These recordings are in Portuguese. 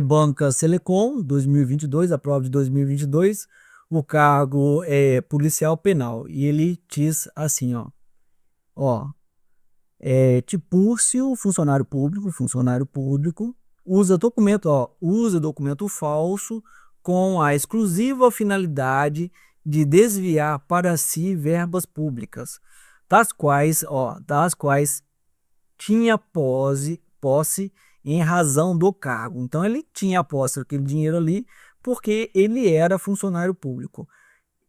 Banca Selecom, 2022, a prova de 2022, o cargo é policial penal. E ele diz assim, ó, Tipúrcio, funcionário público, usa documento falso com a exclusiva finalidade de desviar para si verbas públicas, das quais tinha posse em razão do cargo. Então ele tinha posse daquele dinheiro ali porque ele era funcionário público.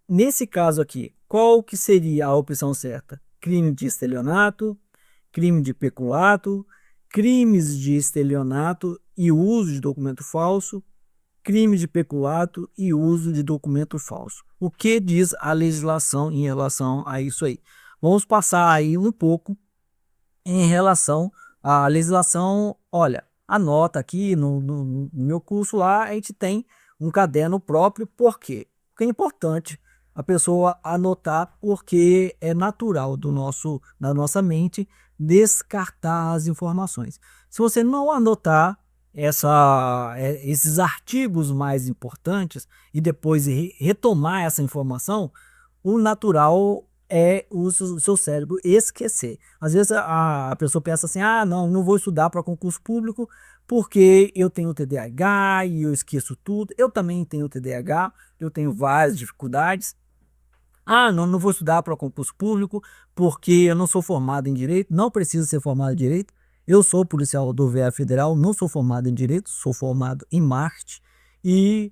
Nesse caso aqui, qual que seria a opção certa? Crime de estelionato, crime de peculato, crimes de estelionato e uso de documento falso, crime de peculato e uso de documento falso. O que diz a legislação em relação a isso aí? Vamos passar aí um pouco em relação à legislação. Olha, anota aqui no meu curso lá, a gente tem um caderno próprio, por quê? Porque é importante a pessoa anotar, porque é natural da nossa mente descartar as informações. Se você não anotar esses artigos mais importantes e depois retomar essa informação, o natural é o seu cérebro esquecer. Às vezes a pessoa pensa assim, não vou estudar para concurso público porque eu tenho TDAH e eu esqueço tudo. Eu também tenho TDAH, eu tenho várias dificuldades. Não vou estudar para concurso público porque eu não sou formado em Direito, não preciso ser formado em Direito. Eu sou policial rodoviário federal, não sou formado em Direito, sou formado em Marketing e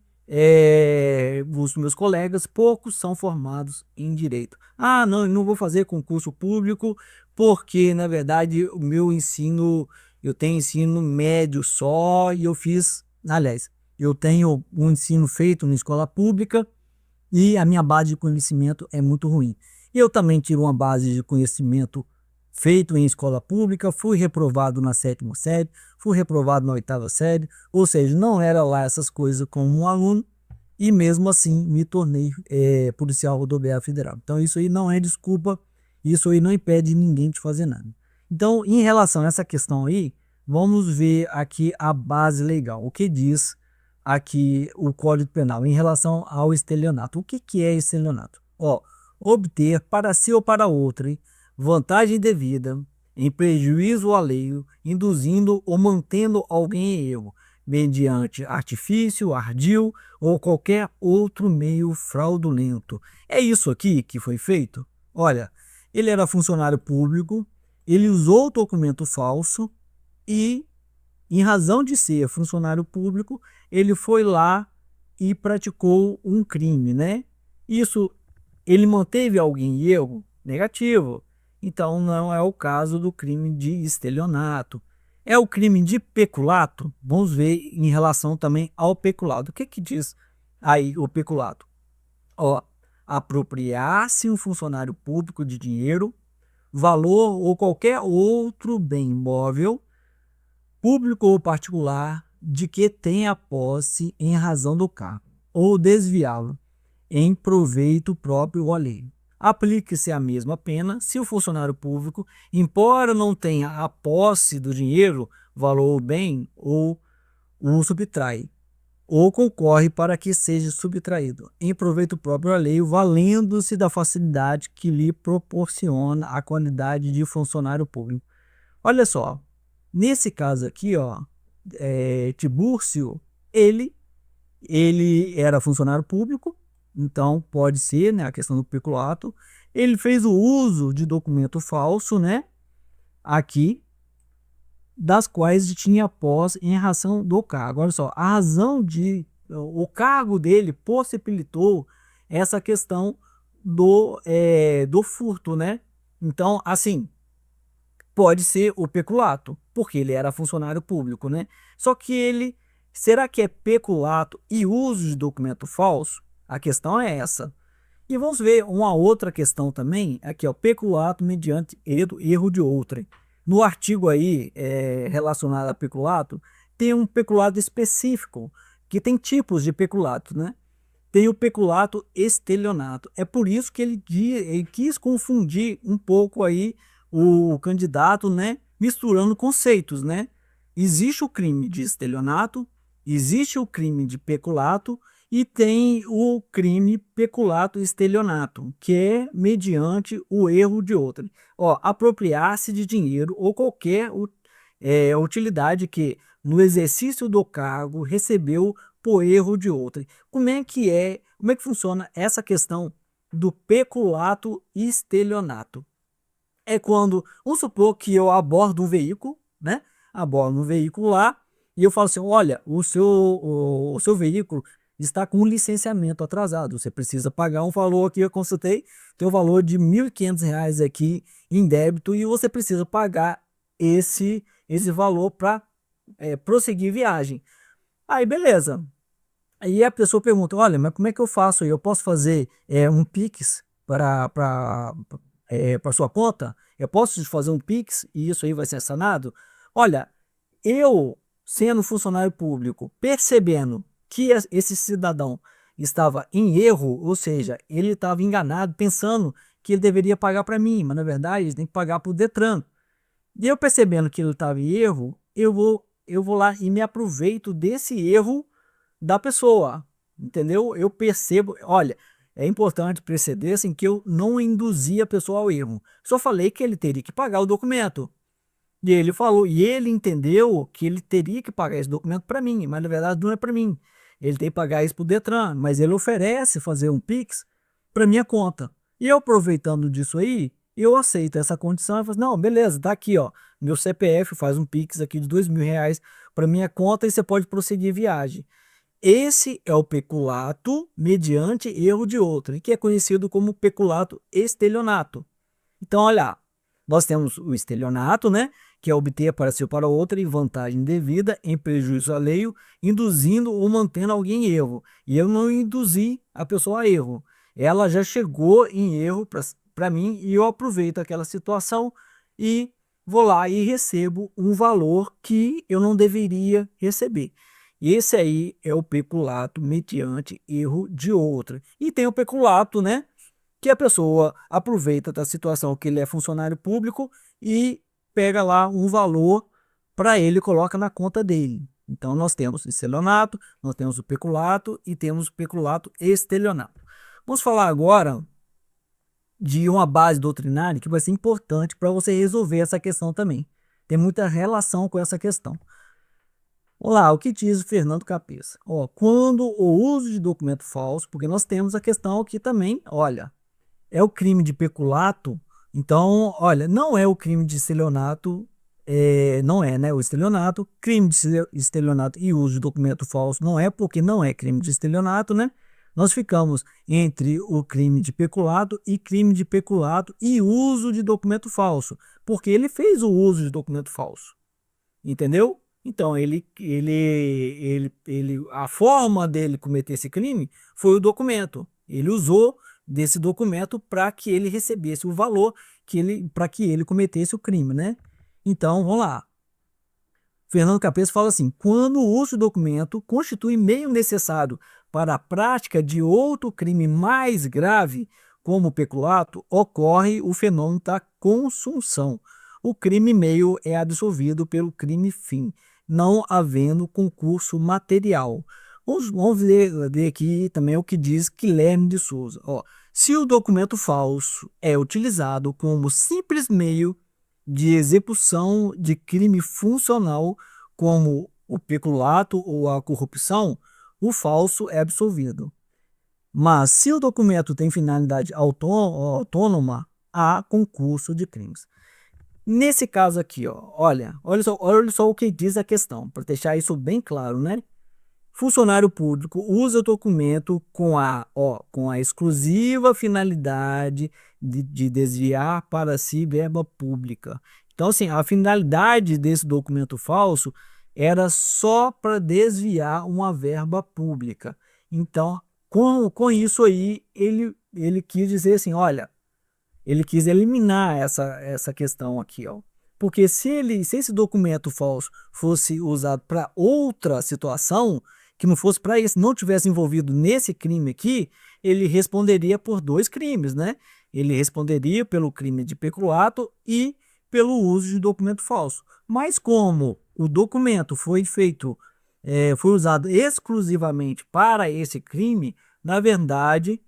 os meus colegas, poucos são formados em Direito. Não, eu não vou fazer concurso público porque, na verdade, o meu ensino, eu tenho ensino médio só e eu tenho um ensino feito na escola pública e a minha base de conhecimento é muito ruim. Eu também tive uma base de conhecimento feito em escola pública, fui reprovado na sétima série, fui reprovado na oitava série, ou seja, não era lá essas coisas como um aluno, e mesmo assim me tornei policial rodoviário federal. Então isso aí não é desculpa, isso aí não impede ninguém de fazer nada. Então, em relação a essa questão aí, vamos ver aqui a base legal. O que diz aqui o Código Penal em relação ao estelionato? O que é estelionato? Obter para si ou para outrem vantagem devida, em prejuízo alheio, induzindo ou mantendo alguém em erro, mediante artifício, ardil ou qualquer outro meio fraudulento. É isso aqui que foi feito? Olha, ele era funcionário público, ele usou documento falso e, em razão de ser funcionário público, ele foi lá e praticou um crime, né? Isso, ele manteve alguém em erro? Negativo. Então não é o caso do crime de estelionato. É o crime de peculato? Vamos ver em relação também ao peculato. O que diz aí o peculato? Apropriar-se um funcionário público de dinheiro, valor ou qualquer outro bem imóvel, público ou particular, de que tenha posse em razão do cargo, ou desviá-lo em proveito próprio ou alheio. Aplique-se a mesma pena se o funcionário público, embora não tenha a posse do dinheiro, valor ou bem, ou o subtrai, ou concorre para que seja subtraído, em proveito próprio ou alheio, valendo-se da facilidade que lhe proporciona a qualidade de funcionário público. Olha só, nesse caso aqui, Tibúrcio, ele era funcionário público, então pode ser, né, a questão do peculato. Ele fez o uso de documento falso, né, aqui, das quais tinha posse em razão do cargo. Olha só, o cargo dele possibilitou essa questão do furto, né? Então, assim, pode ser o peculato, porque ele era funcionário público, né? Só que será que é peculato e uso de documento falso? A questão é essa. E vamos ver uma outra questão também, aqui, peculato mediante erro de outrem. No artigo aí relacionado a peculato, tem um peculato específico, que tem tipos de peculato, né? Tem o peculato estelionato. É por isso que ele quis confundir um pouco aí o candidato, né? Misturando conceitos, né? Existe o crime de estelionato Existe o crime de peculato e tem o crime peculato estelionato, que é mediante o erro de outrem. Ó, apropriar-se de dinheiro ou qualquer utilidade que, no exercício do cargo, recebeu por erro de outrem. Como é que funciona essa questão do peculato estelionato? É quando, vamos supor que eu abordo um veículo, né? Abordo um veículo lá e eu falo assim, olha, o seu veículo está com um licenciamento atrasado, você precisa pagar um valor aqui, eu consultei, tem um valor de R$ 1.500 aqui em débito e você precisa pagar esse valor para prosseguir viagem. Aí, beleza. Aí a pessoa pergunta, olha, mas como é que eu faço? Eu posso fazer um Pix para sua conta? Eu posso fazer um Pix e isso aí vai ser sanado? Olha, eu, sendo funcionário público, percebendo que esse cidadão estava em erro, ou seja, ele estava enganado, pensando que ele deveria pagar para mim, mas na verdade ele tem que pagar para o Detran. E eu percebendo que ele estava em erro, eu vou lá e me aproveito desse erro da pessoa, entendeu? Eu percebo, olha, é importante perceber assim, que eu não induzi a pessoa ao erro. Só falei que ele teria que pagar o documento. E ele falou, e ele entendeu que ele teria que pagar esse documento para mim, mas na verdade não é para mim. Ele tem que pagar isso para o Detran, mas ele oferece fazer um Pix para minha conta. E eu aproveitando disso aí, eu aceito essa condição e falo, não, beleza, tá aqui, ó, meu CPF faz um Pix aqui de R$ 2.000 para minha conta e você pode prosseguir viagem. Esse é o peculato mediante erro de outro, que é conhecido como peculato estelionato. Então, olha, nós temos o estelionato, né, que é obter para si ou para outra em vantagem devida, em prejuízo alheio, induzindo ou mantendo alguém em erro. E eu não induzi a pessoa a erro. Ela já chegou em erro para mim e eu aproveito aquela situação e vou lá e recebo um valor que eu não deveria receber. Esse aí é o peculato mediante erro de outra. E tem o peculato, né? Que a pessoa aproveita da situação que ele é funcionário público e pega lá um valor para ele e coloca na conta dele. Então nós temos estelionato, nós temos o peculato e temos o peculato estelionato. Vamos falar agora de uma base doutrinária que vai ser importante para você resolver essa questão também. Tem muita relação com essa questão. Olá, o que diz o Fernando Cabeça? Ó, quando o uso de documento falso, porque nós temos a questão aqui também, olha, é o crime de peculato, então, olha, não é o crime de estelionato, não é, né, o estelionato, crime de estelionato e uso de documento falso não é, porque não é crime de estelionato, né? Nós ficamos entre o crime de peculato e uso de documento falso, porque ele fez o uso de documento falso, entendeu? Então, a forma dele cometer esse crime foi o documento. Ele usou desse documento para que ele recebesse o valor para que ele cometesse o crime, né? Então, vamos lá. Fernando Capês fala assim: quando o uso do documento constitui meio necessário para a prática de outro crime mais grave, como o peculato, ocorre o fenômeno da consunção. O crime meio é absolvido pelo crime fim, não havendo concurso material. Vamos ver aqui também o que diz Guilherme de Souza. Ó, se o documento falso é utilizado como simples meio de execução de crime funcional, como o peculato ou a corrupção, o falso é absolvido. Mas se o documento tem finalidade autônoma, há concurso de crimes. Nesse caso aqui, ó, olha só o que diz a questão, para deixar isso bem claro, né? Funcionário público usa o documento com a exclusiva finalidade de desviar para si verba pública. Então, assim, a finalidade desse documento falso era só para desviar uma verba pública. Então, com isso aí, ele quis dizer assim, olha, ele quis eliminar essa questão aqui, ó. Porque se esse documento falso fosse usado para outra situação, que não fosse para esse, não tivesse envolvido nesse crime aqui, ele responderia por dois crimes, né? Ele responderia pelo crime de peculato e pelo uso de documento falso. Mas como o documento foi feito foi usado exclusivamente para esse crime, na verdade,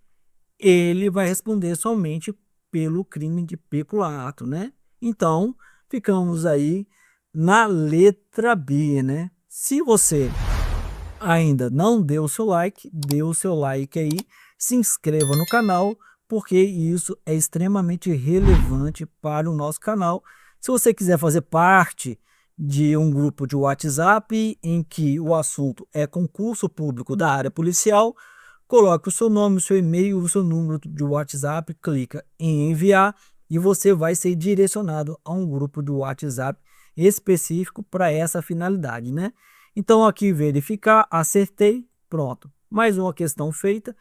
ele vai responder somente pelo crime de peculato, né? Então, ficamos aí na letra B, né? Se você ainda não deu o seu like, dê o seu like aí, se inscreva no canal, porque isso é extremamente relevante para o nosso canal. Se você quiser fazer parte de um grupo de WhatsApp em que o assunto é concurso público da área policial, coloque o seu nome, o seu e-mail, o seu número de WhatsApp, clica em enviar e você vai ser direcionado a um grupo do WhatsApp específico para essa finalidade, né? Então aqui verificar, acertei, pronto. Mais uma questão feita.